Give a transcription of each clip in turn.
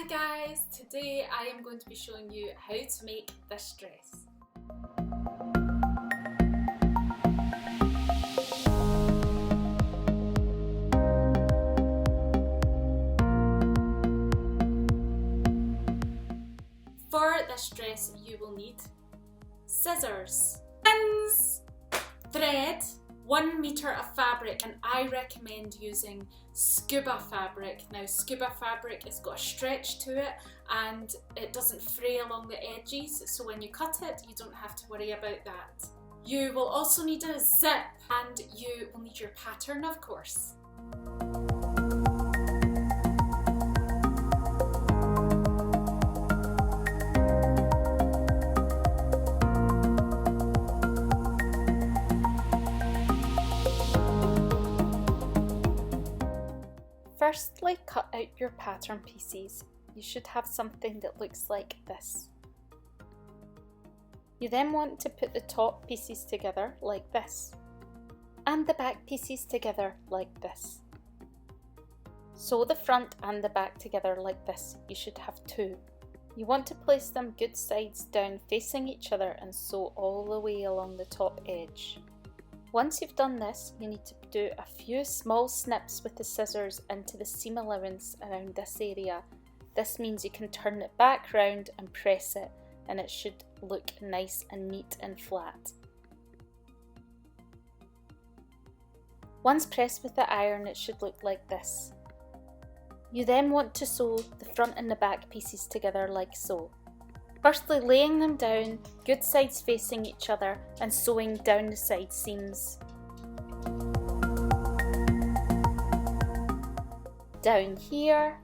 guys, today I am going to be showing you how to make this dress. For this dress you will need scissors, pins, thread, 1 metre of fabric, and I recommend using scuba fabric. Now scuba fabric has got a stretch to it and it doesn't fray along the edges, so when you cut it you don't have to worry about that. You will also need a zip and you will need your pattern, of course. Firstly, cut out your pattern pieces. You should have something that looks like this. You then want to put the top pieces together like this, and the back pieces together like this. Sew the front and the back together like this. You should have 2. You want to place them good sides down facing each other and sew all the way along the top edge. Once you've done this, you need to do a few small snips with the scissors into the seam allowance around this area. This means you can turn it back round and press it, and it should look nice and neat and flat. Once pressed with the iron, it should look like this. You then want to sew the front and the back pieces together like so. Firstly, laying them down, good sides facing each other, and sewing down the side seams. Down here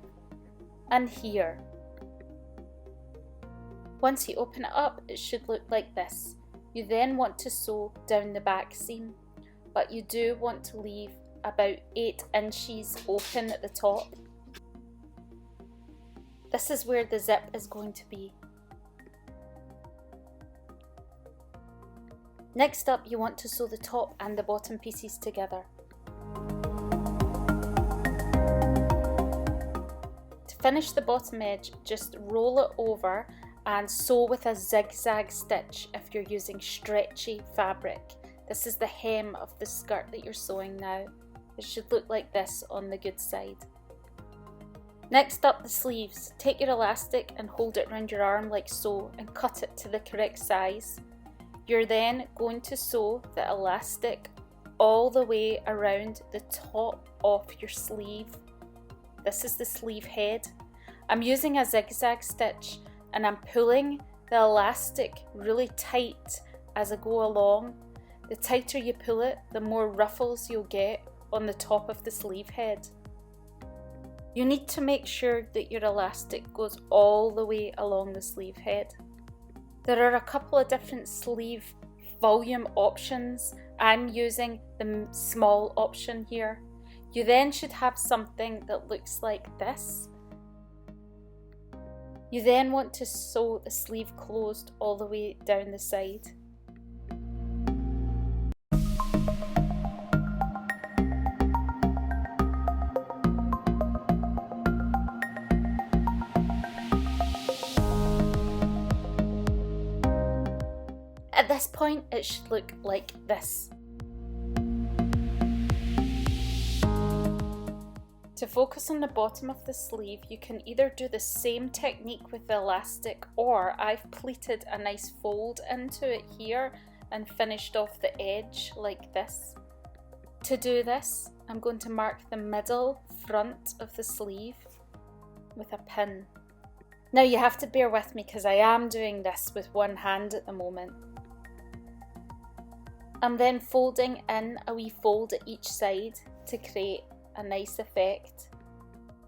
and here. Once you open it up, it should look like this. You then want to sew down the back seam, but you do want to leave about 8 inches open at the top. This is where the zip is going to be. Next up, you want to sew the top and the bottom pieces together. To finish the bottom edge, just roll it over and sew with a zigzag stitch if you're using stretchy fabric. This is the hem of the skirt that you're sewing now. It should look like this on the good side. Next up, the sleeves. Take your elastic and hold it around your arm like so and cut it to the correct size. You're then going to sew the elastic all the way around the top of your sleeve. This is the sleeve head. I'm using a zigzag stitch and I'm pulling the elastic really tight as I go along. The tighter you pull it, the more ruffles you'll get on the top of the sleeve head. You need to make sure that your elastic goes all the way along the sleeve head. There are a couple of different sleeve volume options. I'm using the small option here. You then should have something that looks like this. You then want to sew the sleeve closed all the way down the side. At this point, it should look like this. To focus on the bottom of the sleeve, you can either do the same technique with the elastic, or I've pleated a nice fold into it here and finished off the edge like this. To do this, I'm going to mark the middle front of the sleeve with a pin. Now you have to bear with me because I am doing this with one hand at the moment. I'm then folding in a wee fold at each side to create a nice effect.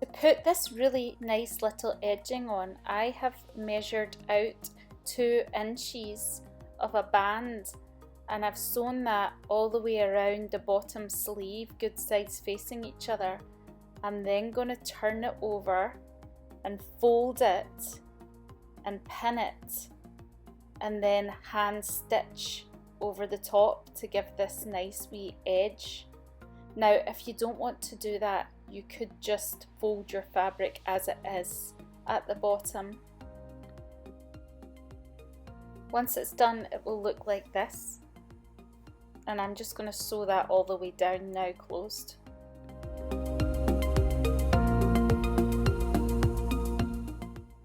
To put this really nice little edging on, I have measured out 2 inches of a band and I've sewn that all the way around the bottom sleeve, good sides facing each other. I'm then going to turn it over and fold it and pin it and then hand stitch over the top to give this nice wee edge. Now if you don't want to do that, you could just fold your fabric as it is at the bottom. Once it's done, it will look like this. And I'm just going to sew that all the way down now, closed.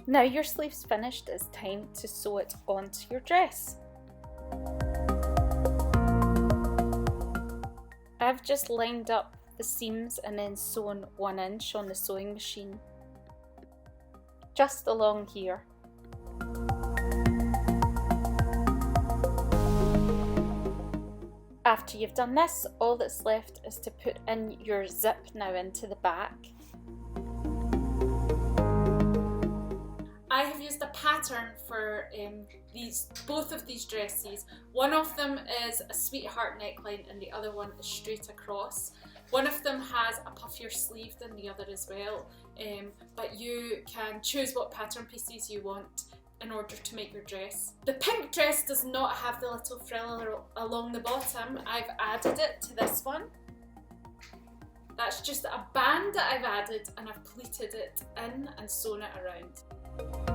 Now your sleeve's finished, it's time to sew it onto your dress. I've just lined up the seams and then sewn 1 inch on the sewing machine, just along here. After you've done this, all that's left is to put in your zip now into the back. I have used a pattern for both of these dresses. One of them is a sweetheart neckline and the other one is straight across. One of them has a puffier sleeve than the other as well, but you can choose what pattern pieces you want in order to make your dress. The pink dress does not have the little frill along the bottom. I've added it to this one. That's just a band that I've added and I've pleated it in and sewn it around.